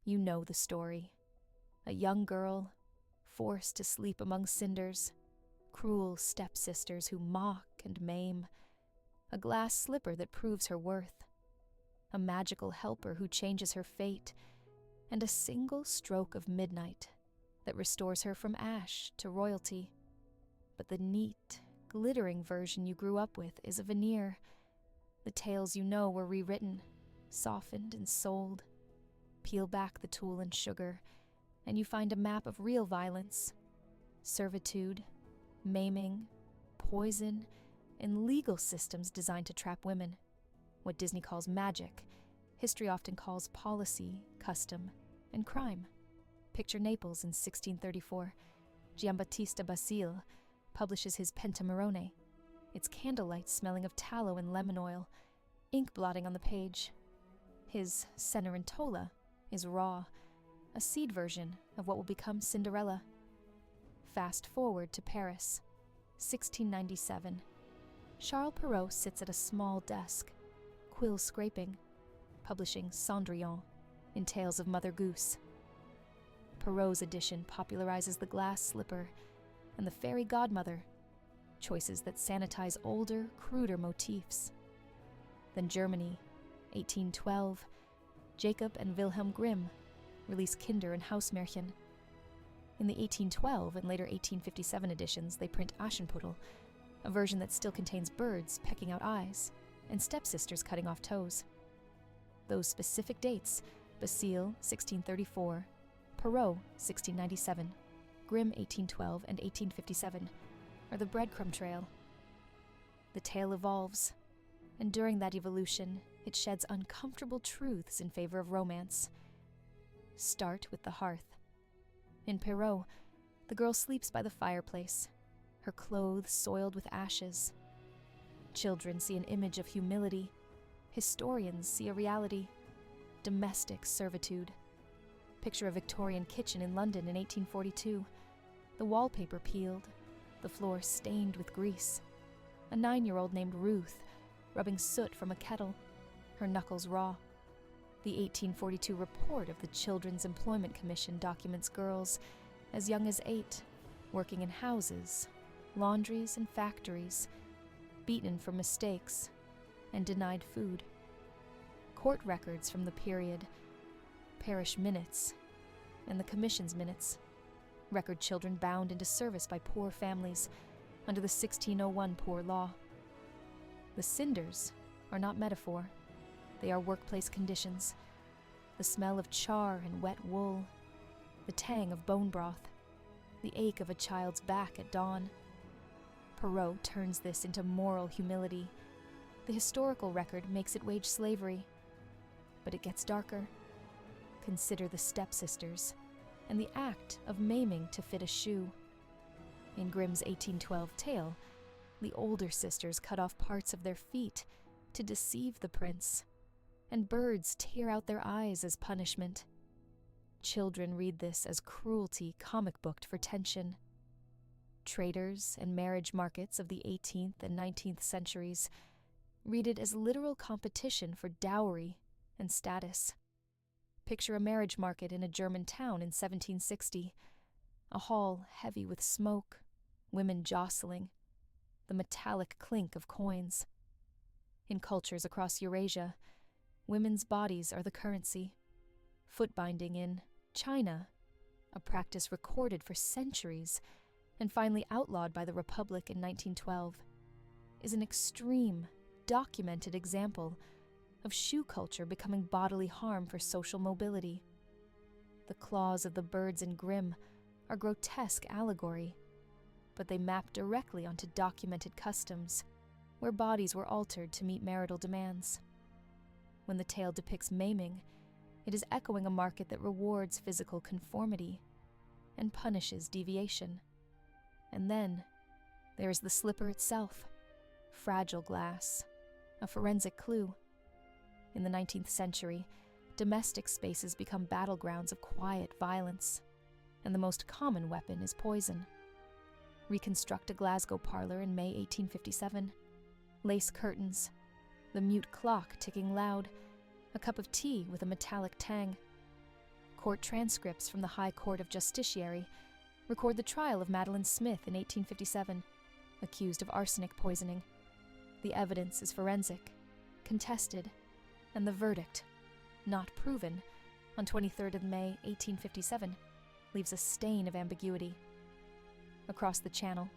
You know the story. A young girl, forced to sleep among cinders, cruel stepsisters who mock and maim, a glass slipper that proves her worth, a magical helper who changes her fate, and a single stroke of midnight that restores her from ash to royalty. But the neat, glittering version you grew up with is a veneer. The tales you know were rewritten, softened and sold. Peel back the tool and sugar, and you find a map of real violence, servitude, maiming, poison, and legal systems designed to trap women. What Disney calls magic, history often calls policy, custom, and crime. Picture Naples in 1634. Giambattista Basile publishes his Pentamerone, its candlelight smelling of tallow and lemon oil, ink blotting on the page. His Cenerentola is raw, a seed version of what will become Cinderella. Fast forward to Paris, 1697. Charles Perrault sits at a small desk, quill scraping, publishing Cendrillon in Tales of Mother Goose. Perrault's edition popularizes the glass slipper and the fairy godmother, choices that sanitize older, cruder motifs. Then Germany, 1812, Jacob and Wilhelm Grimm release Kinder and Hausmärchen. In the 1812 and later 1857 editions, they print Aschenputtel, a version that still contains birds pecking out eyes and stepsisters cutting off toes. Those specific dates, Basile, 1634, Perrault, 1697, Grimm, 1812 and 1857, are the breadcrumb trail. The tale evolves, and during that evolution, it sheds uncomfortable truths in favor of romance. Start with the hearth. In Perrault, the girl sleeps by the fireplace, her clothes soiled with ashes. Children see an image of humility. Historians see a reality: domestic servitude. Picture a Victorian kitchen in London in 1842. The wallpaper peeled, the floor stained with grease. A 9-year-old named Ruth, rubbing soot from a kettle, her knuckles raw. The 1842 report of the Children's Employment Commission documents girls as young as 8, working in houses, laundries, and factories, beaten for mistakes, and denied food. Court records from the period, parish minutes, and the Commission's minutes record children bound into service by poor families under the 1601 Poor Law. The cinders are not metaphor. They are workplace conditions. The smell of char and wet wool, the tang of bone broth, the ache of a child's back at dawn. Perrault turns this into moral humility. The historical record makes it wage slavery. But it gets darker. Consider the stepsisters and the act of maiming to fit a shoe. In Grimm's 1812 tale, the older sisters cut off parts of their feet to deceive the prince, and birds tear out their eyes as punishment. Children read this as cruelty comic-booked for tension. Traders and marriage markets of the 18th and 19th centuries read it as literal competition for dowry and status. Picture a marriage market in a German town in 1760, a hall heavy with smoke, women jostling, the metallic clink of coins. In cultures across Eurasia, women's bodies are the currency. Foot-binding in China, a practice recorded for centuries and finally outlawed by the Republic in 1912, is an extreme, documented example of shoe culture becoming bodily harm for social mobility. The claws of the birds in Grimm are grotesque allegory, but they map directly onto documented customs, where bodies were altered to meet marital demands. When the tale depicts maiming, it is echoing a market that rewards physical conformity and punishes deviation. And then there is the slipper itself, fragile glass, a forensic clue. In the 19th century, domestic spaces become battlegrounds of quiet violence, and the most common weapon is poison. Reconstruct a Glasgow parlor in May 1857. Lace curtains, the mute clock ticking loud, a cup of tea with a metallic tang. Court transcripts from the High Court of Justiciary record the trial of Madeline Smith in 1857, accused of arsenic poisoning. The evidence is forensic, contested, and the verdict, not proven, on 23rd of May 1857, leaves a stain of ambiguity. Across the Channel,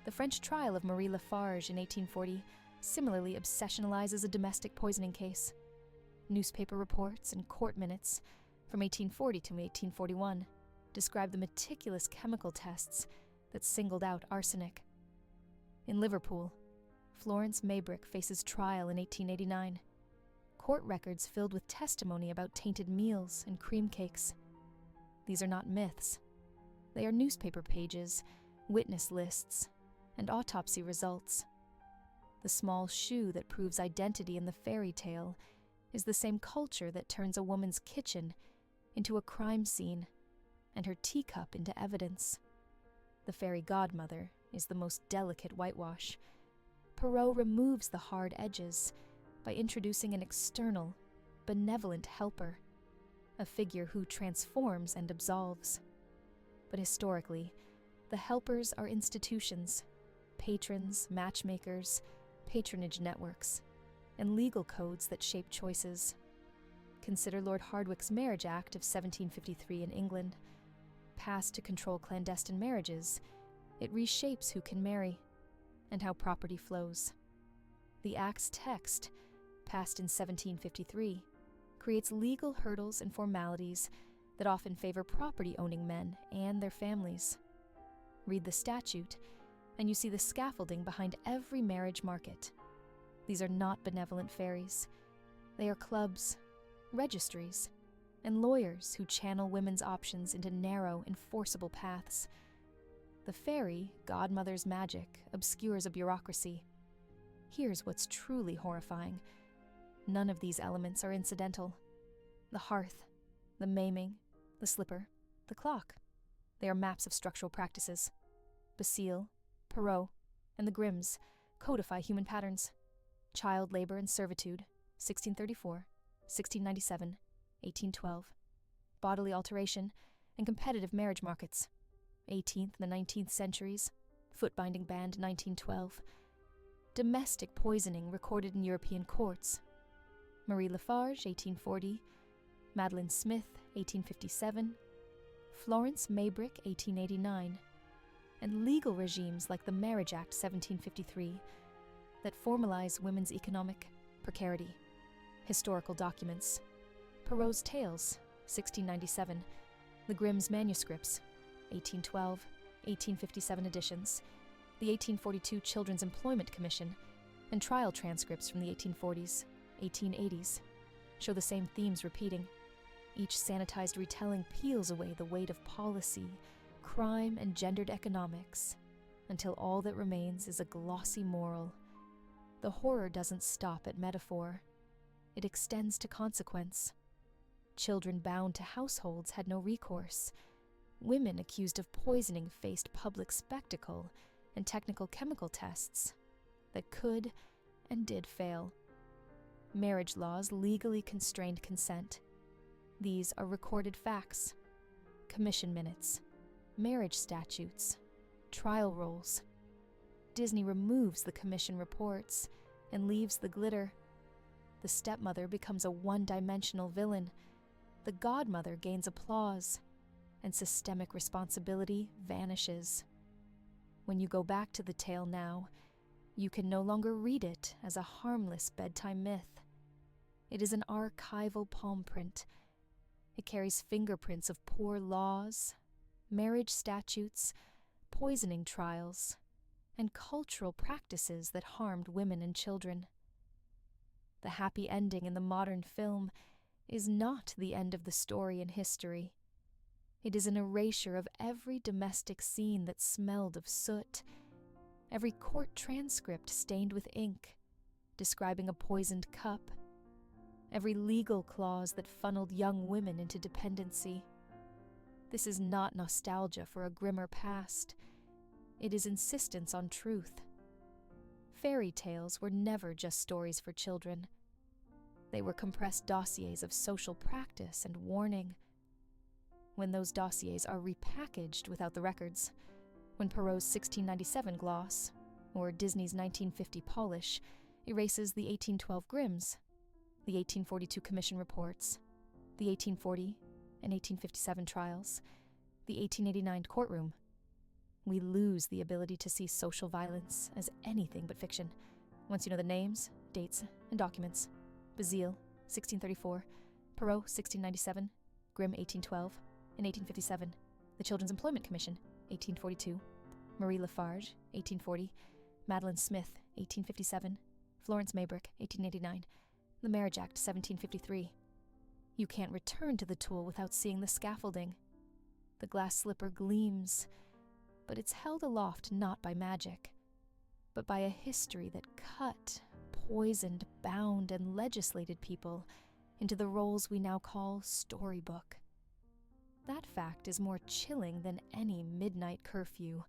the French trial of Marie Lafarge in 1840 similarly obsessionalizes a domestic poisoning case. Newspaper reports and court minutes from 1840 to 1841 describe the meticulous chemical tests that singled out arsenic. In Liverpool, Florence Maybrick faces trial in 1889. Court records filled with testimony about tainted meals and cream cakes. These are not myths. They are newspaper pages, witness lists, and autopsy results. The small shoe that proves identity in the fairy tale is the same culture that turns a woman's kitchen into a crime scene and her teacup into evidence. The fairy godmother is the most delicate whitewash. Perrault removes the hard edges by introducing an external, benevolent helper, a figure who transforms and absolves. But historically, the helpers are institutions, patrons, matchmakers, patronage networks, and legal codes that shape choices. Consider Lord Hardwicke's Marriage Act of 1753 in England. Passed to control clandestine marriages, it reshapes who can marry and how property flows. The Act's text, passed in 1753, creates legal hurdles and formalities that often favor property-owning men and their families. Read the statute, and you see the scaffolding behind every marriage market. These are not benevolent fairies. They are clubs, registries, and lawyers who channel women's options into narrow, enforceable paths. The fairy godmother's magic obscures a bureaucracy. Here's what's truly horrifying. None of these elements are incidental. The hearth, the maiming, the slipper, the clock. They are maps of structural practices. Basile, Perrault, and the Grimms codify human patterns. Child labor and servitude, 1634, 1697, 1812. Bodily alteration and competitive marriage markets, 18th and the 19th centuries. Foot-binding ban, 1912. Domestic poisoning recorded in European courts. Marie Lafarge, 1840. Madeline Smith, 1857. Florence Maybrick, 1889. And legal regimes like the Marriage Act, 1753, that formalize women's economic precarity. Historical documents. Perrault's Tales, 1697. The Grimm's manuscripts, 1812, 1857 editions. The 1842 Children's Employment Commission, and trial transcripts from the 1840s, 1880s, show the same themes repeating. Each sanitized retelling peels away the weight of policy, crime, and gendered economics, until all that remains is a glossy moral. The horror doesn't stop at metaphor. It extends to consequence. Children bound to households had no recourse. Women accused of poisoning faced public spectacle and technical chemical tests that could and did fail. Marriage laws legally constrained consent. These are recorded facts, commission minutes, marriage statutes, trial rolls. Disney removes the commission reports and leaves the glitter. The stepmother becomes a one-dimensional villain. The godmother gains applause, and systemic responsibility vanishes. When you go back to the tale now, you can no longer read it as a harmless bedtime myth. It is an archival palm print. It carries fingerprints of poor laws, marriage statutes, poisoning trials, and cultural practices that harmed women and children. The happy ending in the modern film is not the end of the story in history. It is an erasure of every domestic scene that smelled of soot, every court transcript stained with ink, describing a poisoned cup, every legal clause that funneled young women into dependency. This is not nostalgia for a grimmer past. It is insistence on truth. Fairy tales were never just stories for children. They were compressed dossiers of social practice and warning. when those dossiers are repackaged without the records, when Perrault's 1697 gloss, or Disney's 1950 polish, erases the 1812 Grimms, the 1842 Commission reports, the 1840 and 1857 trials, the 1889 courtroom. We lose the ability to see social violence as anything but fiction, once you know the names, dates, and documents. Basile, 1634, Perrault, 1697, Grimm, 1812, and 1857, the Children's Employment Commission, 1842, Marie Lafarge, 1840, Madeline Smith, 1857, Florence Maybrick, 1889, the Marriage Act, 1753. You can't return to the tool without seeing the scaffolding. The glass slipper gleams, but it's held aloft not by magic, but by a history that cut, poisoned, bound, and legislated people into the roles we now call storybook. That fact is more chilling than any midnight curfew